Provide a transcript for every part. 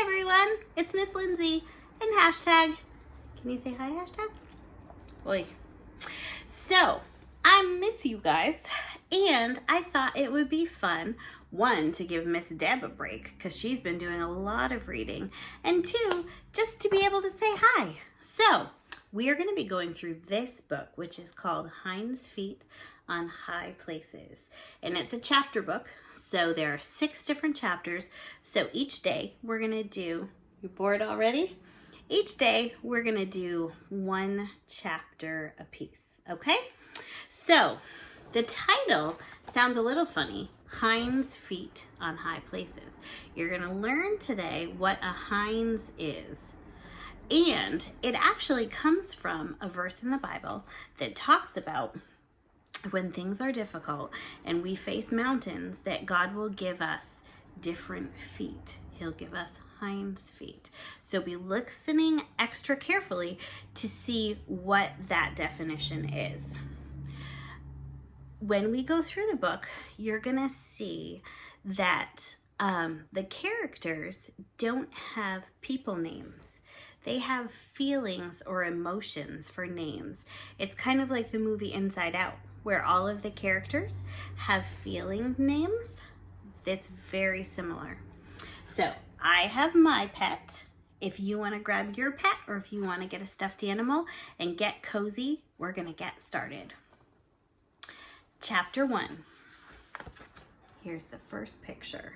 everyone, it's Miss Lindsay and hashtag, can you say hi hashtag? Oi. So, I miss you guys and I thought it would be fun, one, to give Miss Deb a break because she's been doing a lot of reading, and two, just to be able to say hi. So, we are going to be going through this book, which is called Hinds' Feet on High Places. And it's a chapter book, so there are 6 different chapters. So each day we're going to do, you bored already? Each day we're going to do 1 chapter a piece, okay? So the title sounds a little funny, Hinds' Feet on High Places. You're going to learn today what a hinds is. And it actually comes from a verse in the Bible that talks about when things are difficult and we face mountains, that God will give us different feet. He'll give us hinds feet. So be listening extra carefully to see what that definition is. When we go through the book, you're gonna see that the characters don't have people names. They have feelings or emotions for names. It's kind of like the movie Inside Out, where all of the characters have feeling names. That's very similar. So I have my pet. If you want to grab your pet, or if you want to get a stuffed animal and get cozy, we're going to get started. Chapter 1. Here's the first picture.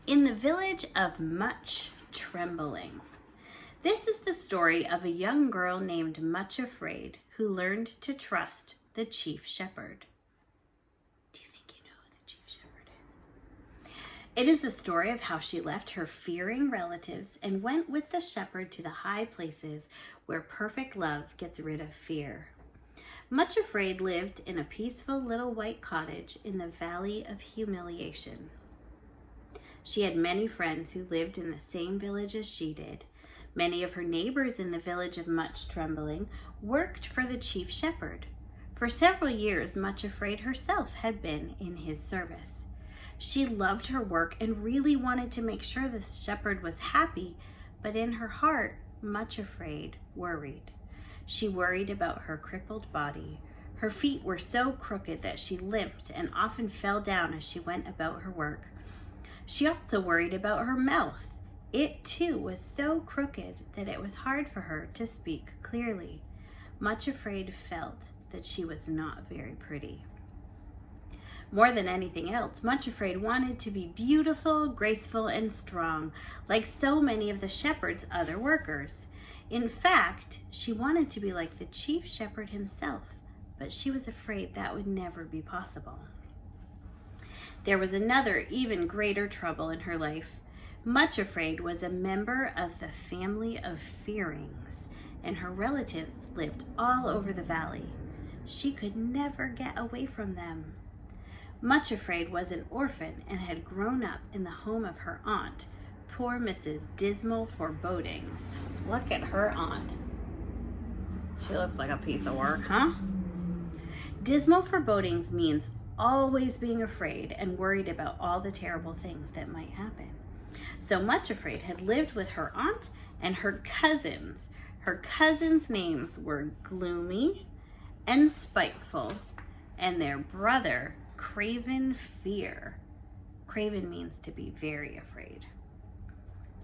In the village of Much Trembling. This is the story of a young girl named Much Afraid who learned to trust the chief shepherd. Do you think you know who the chief shepherd is? It is the story of how she left her fearing relatives and went with the shepherd to the high places where perfect love gets rid of fear. Much Afraid lived in a peaceful little white cottage in the Valley of Humiliation. She had many friends who lived in the same village as she did. Many of her neighbors in the village of Much Trembling worked for the chief shepherd. For several years, Much Afraid herself had been in his service. She loved her work and really wanted to make sure the shepherd was happy, but in her heart, Much Afraid worried. She worried about her crippled body. Her feet were so crooked that she limped and often fell down as she went about her work. She also worried about her mouth. It too was so crooked that it was hard for her to speak clearly. Much Afraid felt that she was not very pretty. More than anything else, Much Afraid wanted to be beautiful, graceful, and strong, like so many of the shepherd's other workers. In fact, she wanted to be like the chief shepherd himself, but she was afraid that would never be possible. There was another, even greater trouble in her life. Much Afraid was a member of the family of Fearings, and her relatives lived all over the valley. She could never get away from them. Much Afraid was an orphan and had grown up in the home of her aunt, poor Mrs. Dismal Forebodings. Look at her aunt. She looks like a piece of work, huh? Dismal Forebodings means always being afraid and worried about all the terrible things that might happen. So Much Afraid had lived with her aunt and her cousins. Her cousins' names were Gloomy and Spiteful, and their brother, Craven Fear. Craven means to be very afraid.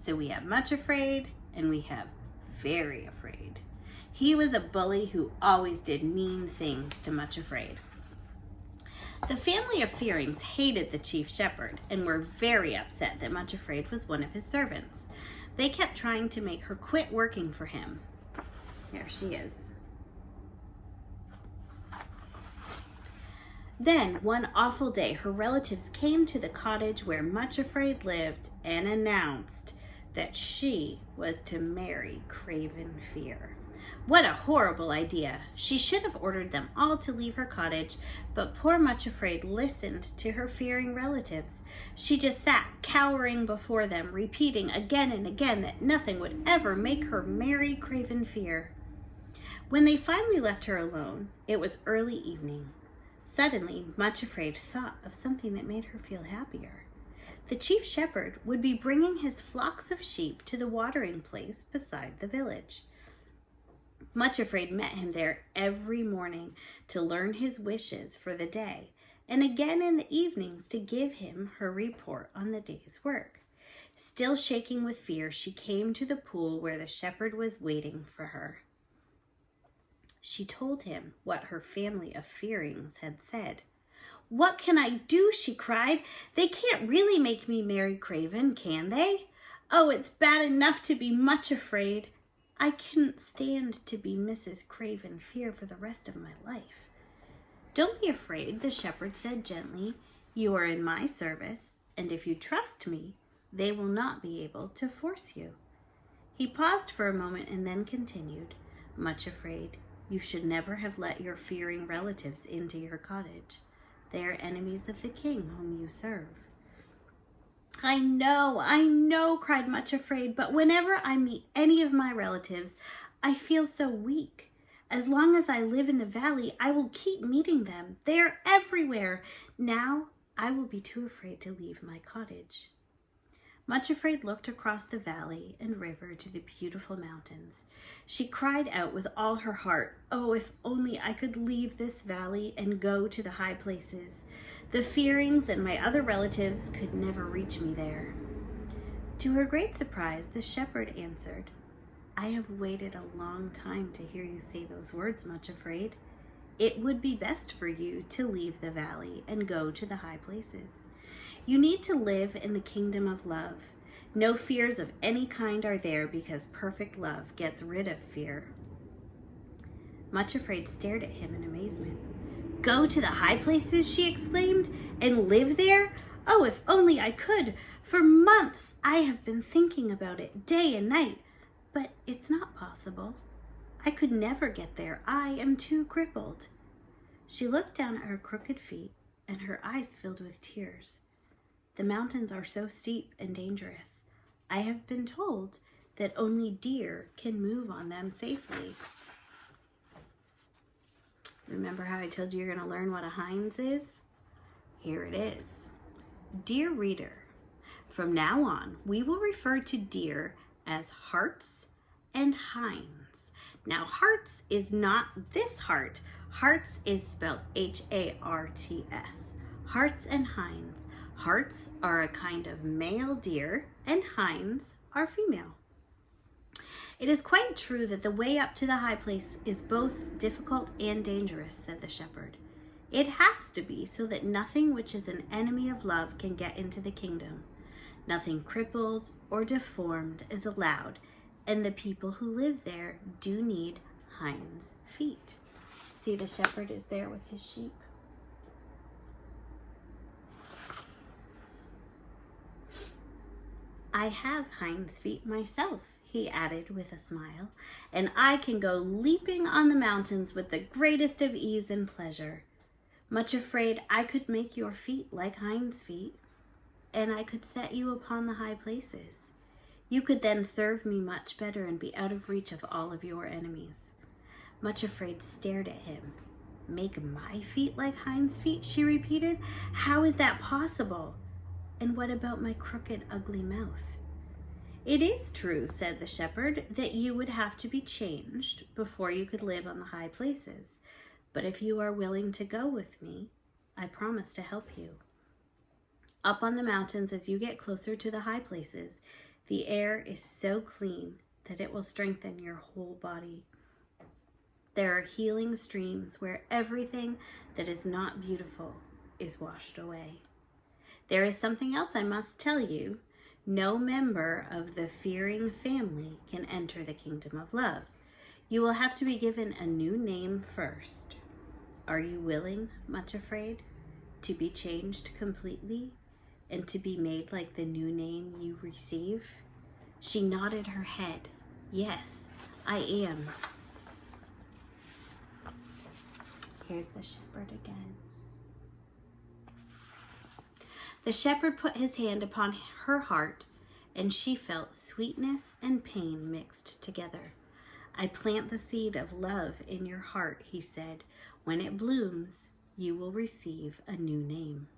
So we have Much Afraid and we have Very Afraid. He was a bully who always did mean things to Much Afraid. The family of Fearings hated the chief shepherd and were very upset that Much Afraid was one of his servants. They kept trying to make her quit working for him. Here she is. Then, one awful day, her relatives came to the cottage where Much Afraid lived and announced that she was to marry Craven Fear. What a horrible idea. She should have ordered them all to leave her cottage, but poor Much Afraid listened to her fearing relatives. She just sat cowering before them, repeating again and again that nothing would ever make her marry Craven Fear. When they finally left her alone, it was early evening. Suddenly, Much Afraid thought of something that made her feel happier. The chief shepherd would be bringing his flocks of sheep to the watering place beside the village. Much Afraid met him there every morning to learn his wishes for the day, and again in the evenings to give him her report on the day's work. Still shaking with fear, she came to the pool where the shepherd was waiting for her. She told him what her family of Fearings had said. "What can I do?" she cried. "They can't really make me marry Craven, can they? Oh, it's bad enough to be Much Afraid. I couldn't stand to be Mrs. Craven Fear for the rest of my life." "Don't be afraid," the shepherd said gently. "You are in my service, and if you trust me, they will not be able to force you." He paused for a moment and then continued, "Much Afraid, you should never have let your fearing relatives into your cottage. They are enemies of the king whom you serve." I know, cried Much Afraid, "but whenever I meet any of my relatives, I feel so weak. As long as I live in the valley, I will keep meeting them. They are everywhere. Now I will be too afraid to leave my cottage." Much Afraid looked across the valley and river to the beautiful mountains. She cried out with all her heart, "Oh, if only I could leave this valley and go to the high places. The Fearings and my other relatives could never reach me there." To her great surprise, the shepherd answered, "I have waited a long time to hear you say those words, Much Afraid. It would be best for you to leave the valley and go to the high places. You need to live in the kingdom of love. No fears of any kind are there because perfect love gets rid of fear." Much Afraid stared at him in amazement. "Go to the high places," she exclaimed, "and live there? Oh, if only I could! For months I have been thinking about it day and night, but it's not possible. I could never get there. I am too crippled." She looked down at her crooked feet, and her eyes filled with tears. "The mountains are so steep and dangerous. I have been told that only deer can move on them safely." Remember how I told you you're going to learn what a Hinds is? Here it is. Dear reader, from now on, we will refer to deer as hearts and hinds. Now, hearts is not this heart. Hearts is spelled H-A-R-T-S. Hearts and hinds. Hearts are a kind of male deer, and hinds are female. "It is quite true that the way up to the high place is both difficult and dangerous," said the shepherd. "It has to be so that nothing which is an enemy of love can get into the kingdom. Nothing crippled or deformed is allowed, and the people who live there do need hinds' feet." See, the shepherd is there with his sheep. "I have hinds' feet myself," he added with a smile, "and I can go leaping on the mountains with the greatest of ease and pleasure. Much Afraid, I could make your feet like hinds' feet, and I could set you upon the high places. You could then serve me much better and be out of reach of all of your enemies." Much Afraid stared at him. "Make my feet like hinds' feet?" she repeated. "How is that possible? And what about my crooked, ugly mouth?" "It is true," said the shepherd, "that you would have to be changed before you could live on the high places. But if you are willing to go with me, I promise to help you. Up on the mountains, as you get closer to the high places, the air is so clean that it will strengthen your whole body. There are healing streams where everything that is not beautiful is washed away. There is something else I must tell you. No member of the Fearing family can enter the kingdom of love. You will have to be given a new name first. Are you willing, Much Afraid, to be changed completely and to be made like the new name you receive?" She nodded her head. "Yes, I am." Here's the shepherd again. The shepherd put his hand upon her heart, and she felt sweetness and pain mixed together. "I plant the seed of love in your heart," he said. "When it blooms, you will receive a new name."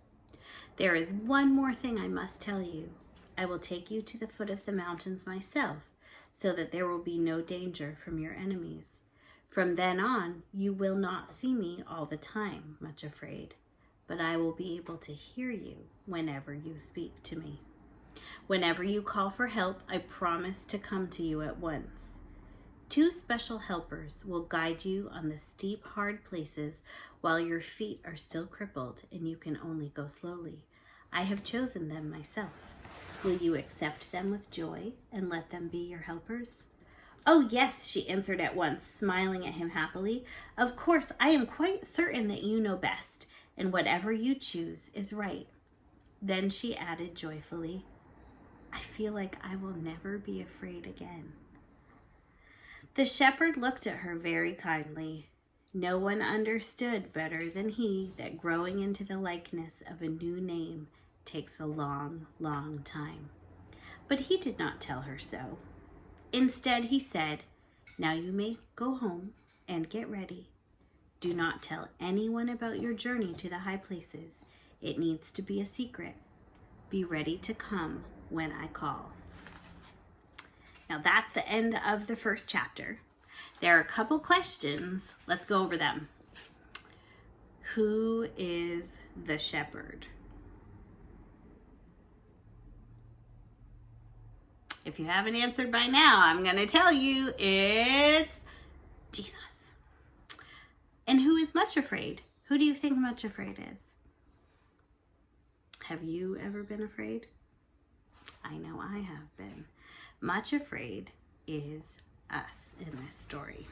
There is one more thing I must tell you. I will take you to the foot of the mountains myself, so that there will be no danger from your enemies. From then on, you will not see me all the time, much afraid, but I will be able to hear you whenever you speak to me. Whenever you call for help, I promise to come to you at once. 2 special helpers will guide you on the steep, hard places while your feet are still crippled and you can only go slowly. I have chosen them myself. Will you accept them with joy and let them be your helpers? Oh, yes, she answered at once, smiling at him happily. Of course, I am quite certain that you know best, and whatever you choose is right. Then she added joyfully, I feel like I will never be afraid again. The shepherd looked at her very kindly. No one understood better than he that growing into the likeness of a new name takes a long, long time. But he did not tell her so. Instead, he said, Now you may go home and get ready. Do not tell anyone about your journey to the high places. It needs to be a secret. Be ready to come when I call. Now that's the end of the first chapter. There are a couple questions. Let's go over them. Who is the shepherd? If you haven't answered by now, I'm going to tell you it's Jesus. And who is much afraid? Who do you think much afraid is? Have you ever been afraid? I know I have been. Much afraid is us in this story.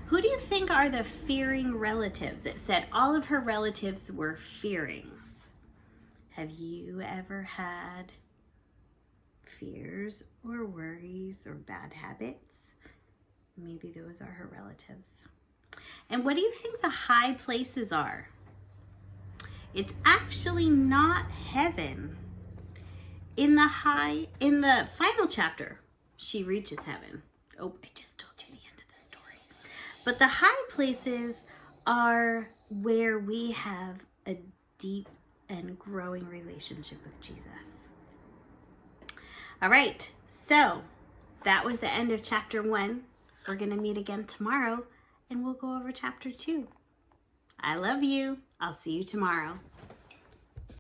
Who do you think are the fearing relatives? It said all of her relatives were fearings. Have you ever had fears or worries or bad habits? Maybe those are her relatives. And what do you think the high places are? It's actually not heaven. In the final chapter, she reaches heaven. Oh, I just told you the end of the story. But the high places are where we have a deep and growing relationship with Jesus. All right, so that was the end of chapter 1. We're going to meet again tomorrow, and we'll go over chapter 2. I love you. I'll see you tomorrow.